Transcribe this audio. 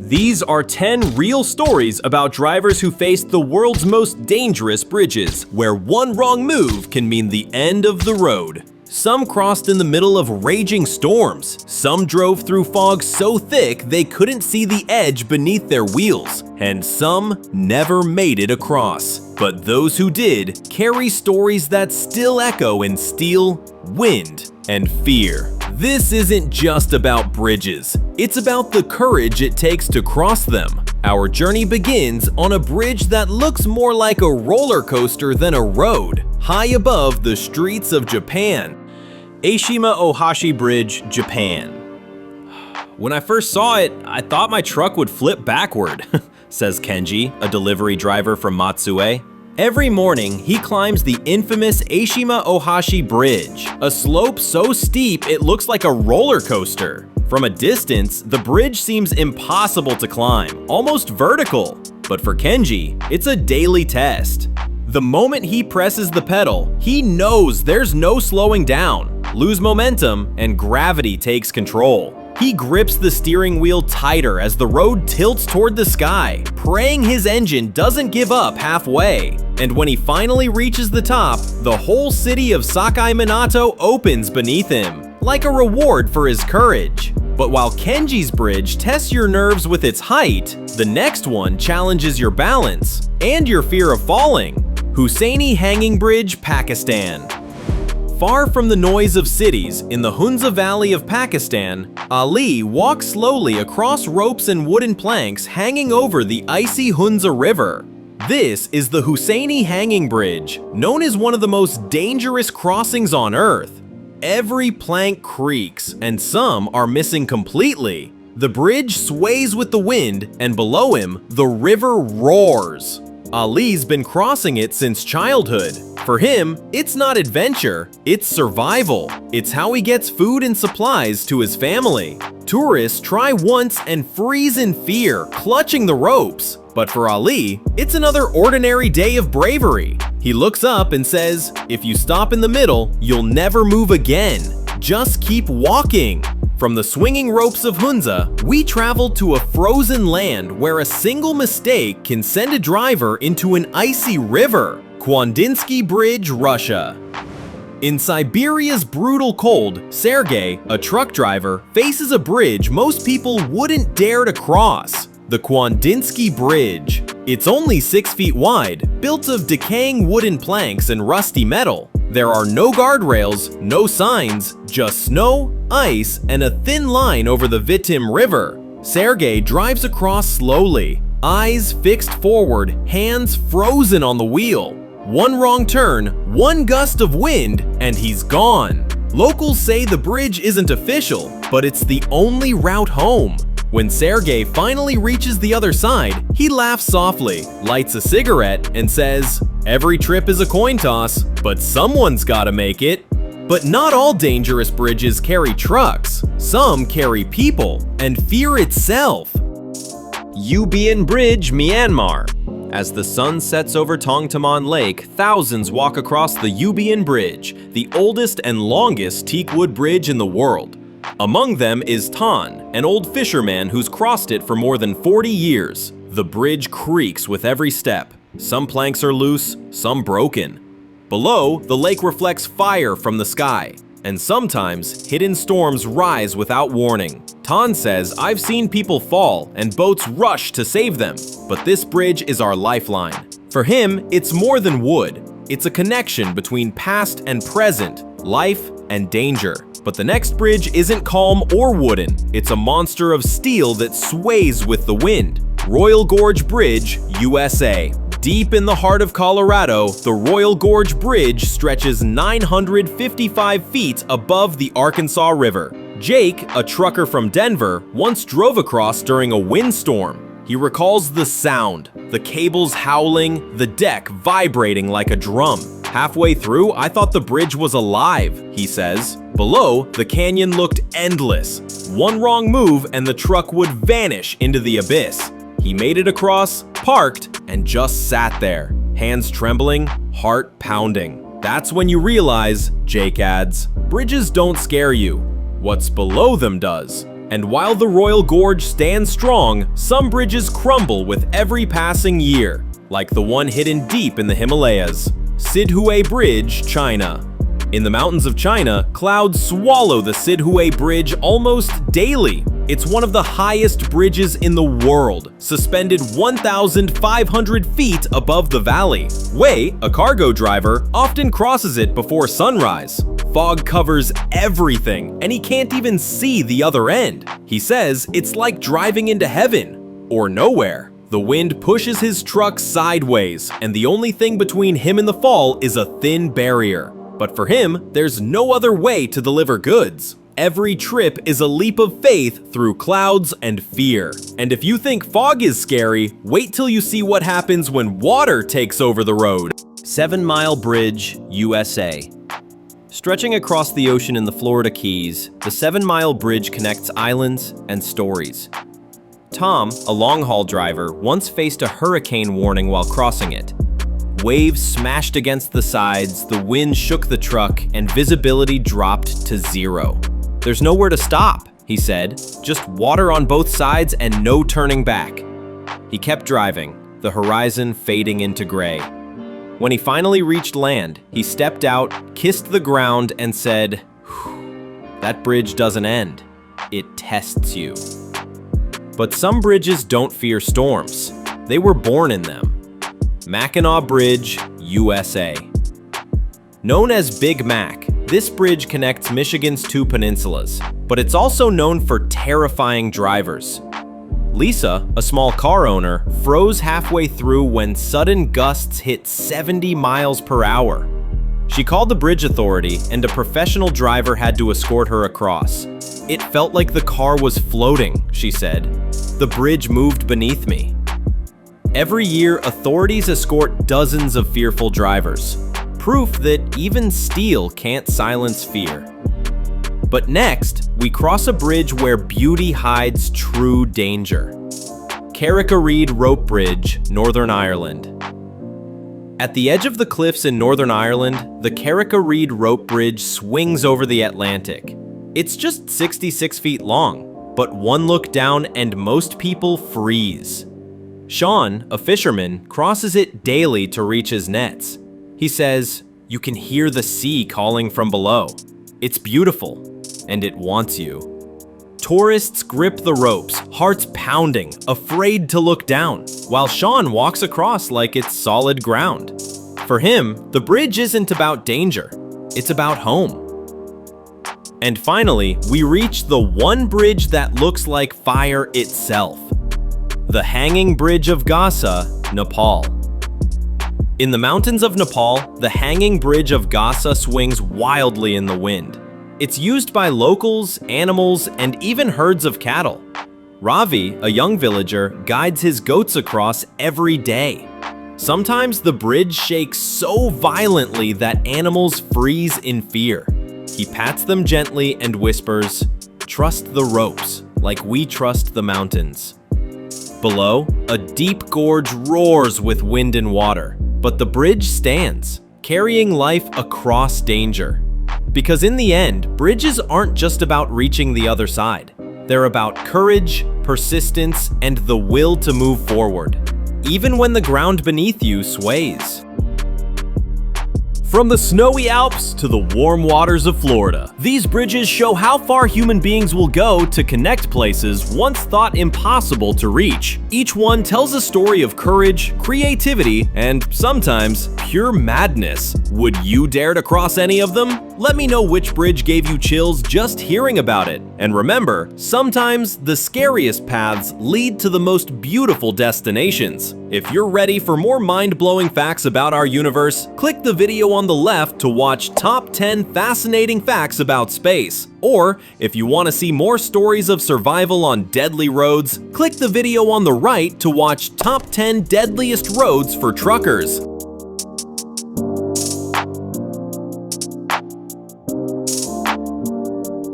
These are 10 real stories about drivers who faced the world's most dangerous bridges, where one wrong move can mean the end of the road. Some crossed in the middle of raging storms. Some drove through fog so thick they couldn't see the edge beneath their wheels. And some never made it across. But those who did carry stories that still echo in steel, wind, and fear. This isn't just about bridges. It's about the courage it takes to cross them. Our journey begins on a bridge that looks more like a roller coaster than a road, high above the streets of Japan. Eshima Ohashi Bridge, Japan. When I first saw it, I thought my truck would flip backward, says Kenji, a delivery driver from Matsue. Every morning, he climbs the infamous Eshima Ohashi Bridge, a slope so steep it looks like a roller coaster. From a distance, the bridge seems impossible to climb, almost vertical. But for Kenji, it's a daily test. The moment he presses the pedal, he knows there's no slowing down. Lose momentum, and gravity takes control. He grips the steering wheel tighter as the road tilts toward the sky, praying his engine doesn't give up halfway. And when he finally reaches the top, the whole city of Sakai Minato opens beneath him, like a reward for his courage. But while Kenji's bridge tests your nerves with its height, the next one challenges your balance and your fear of falling. Hussaini Hanging Bridge, Pakistan. Far from the noise of cities, in the Hunza Valley of Pakistan, Ali walks slowly across ropes and wooden planks hanging over the icy Hunza River. This is the Hussaini Hanging Bridge, known as one of the most dangerous crossings on Earth. Every plank creaks, and some are missing completely. The bridge sways with the wind, and below him, the river roars. Ali's been crossing it since childhood. For him, it's not adventure, it's survival. It's how he gets food and supplies to his family. Tourists try once and freeze in fear, clutching the ropes. But for Ali, it's another ordinary day of bravery. He looks up and says, "If you stop in the middle, you'll never move again. Just keep walking." From the swinging ropes of Hunza, we travel to a frozen land where a single mistake can send a driver into an icy river. Kuandinsky Bridge, Russia. In Siberia's brutal cold, Sergei, a truck driver, faces a bridge most people wouldn't dare to cross. The Kuandinsky Bridge. It's only 6 feet wide, built of decaying wooden planks and rusty metal. There are no guardrails, no signs, just snow, ice, and a thin line over the Vitim River. Sergei drives across slowly, eyes fixed forward, hands frozen on the wheel. One wrong turn, one gust of wind, and he's gone. Locals say the bridge isn't official, but it's the only route home. When Sergei finally reaches the other side, he laughs softly, lights a cigarette, and says, "Every trip is a coin toss, but someone's gotta make it." But not all dangerous bridges carry trucks. Some carry people, and fear itself. Bein Bridge, Myanmar. As the sun sets over Tongtaman Lake, thousands walk across the Bein Bridge, the oldest and longest teakwood bridge in the world. Among them is Tan, an old fisherman who's crossed it for more than 40 years. The bridge creaks with every step. Some planks are loose, some broken. Below, the lake reflects fire from the sky, and sometimes hidden storms rise without warning. Tan says, "I've seen people fall and boats rush to save them, but this bridge is our lifeline." For him, it's more than wood. It's a connection between past and present, life and danger. But the next bridge isn't calm or wooden. It's a monster of steel that sways with the wind. Royal Gorge Bridge, USA. Deep in the heart of Colorado, the Royal Gorge Bridge stretches 955 feet above the Arkansas River. Jake, a trucker from Denver, once drove across during a windstorm. He recalls the sound, the cables howling, the deck vibrating like a drum. "Halfway through, I thought the bridge was alive," he says. Below, the canyon looked endless. One wrong move and the truck would vanish into the abyss. He made it across, parked, and just sat there, hands trembling, heart pounding. That's when you realize, Jake adds, bridges don't scare you. What's below them does. And while the Royal Gorge stands strong, some bridges crumble with every passing year, like the one hidden deep in the Himalayas. Sidhue Bridge, China. In the mountains of China, clouds swallow the Sidhue Bridge almost daily. It's one of the highest bridges in the world, suspended 1,500 feet above the valley. Wei, a cargo driver, often crosses it before sunrise. Fog covers everything, and he can't even see the other end. He says it's like driving into heaven, or nowhere. The wind pushes his truck sideways, and the only thing between him and the fall is a thin barrier. But for him, there's no other way to deliver goods. Every trip is a leap of faith through clouds and fear. And if you think fog is scary, wait till you see what happens when water takes over the road. 7 Mile Bridge, USA. Stretching across the ocean in the Florida Keys, the 7 Mile Bridge connects islands and stories. Tom, a long-haul driver, once faced a hurricane warning while crossing it. Waves smashed against the sides, the wind shook the truck, and visibility dropped to 0. "There's nowhere to stop," he said. "Just water on both sides and no turning back." He kept driving, the horizon fading into gray. When he finally reached land, he stepped out, kissed the ground, and said, "That bridge doesn't end. It tests you." But some bridges don't fear storms. They were born in them. Mackinac Bridge, USA. Known as Big Mac, this bridge connects Michigan's 2 peninsulas, but it's also known for terrifying drivers. Lisa, a small car owner, froze halfway through when sudden gusts hit 70 miles per hour. She called the bridge authority, and a professional driver had to escort her across. "It felt like the car was floating," she said. "The bridge moved beneath me." Every year, authorities escort dozens of fearful drivers. Proof that even steel can't silence fear. But next, we cross a bridge where beauty hides true danger. Carrick-a-Rede Rope Bridge, Northern Ireland. At the edge of the cliffs in Northern Ireland, the Carrick-a-Rede Rope Bridge swings over the Atlantic. It's just 66 feet long, but one look down and most people freeze. Sean, a fisherman, crosses it daily to reach his nets. He says, "You can hear the sea calling from below. It's beautiful, and it wants you." Tourists grip the ropes, hearts pounding, afraid to look down, while Sean walks across like it's solid ground. For him, the bridge isn't about danger, it's about home. And finally, we reach the one bridge that looks like fire itself. The Hanging Bridge of Ghasa, Nepal. In the mountains of Nepal, the Hanging Bridge of Ghasa swings wildly in the wind. It's used by locals, animals, and even herds of cattle. Ravi, a young villager, guides his goats across every day. Sometimes the bridge shakes so violently that animals freeze in fear. He pats them gently and whispers, "Trust the ropes, like we trust the mountains." Below, a deep gorge roars with wind and water, but the bridge stands, carrying life across danger. Because in the end, bridges aren't just about reaching the other side. They're about courage, persistence, and the will to move forward, even when the ground beneath you sways. From the snowy Alps to the warm waters of Florida, these bridges show how far human beings will go to connect places once thought impossible to reach. Each one tells a story of courage, creativity, and sometimes pure madness. Would you dare to cross any of them? Let me know which bridge gave you chills just hearing about it. And remember, sometimes the scariest paths lead to the most beautiful destinations. If you're ready for more mind-blowing facts about our universe, click the video on the left to watch Top 10 Fascinating Facts About Space. Or, if you want to see more stories of survival on deadly roads, click the video on the right to watch Top 10 Deadliest Roads for Truckers.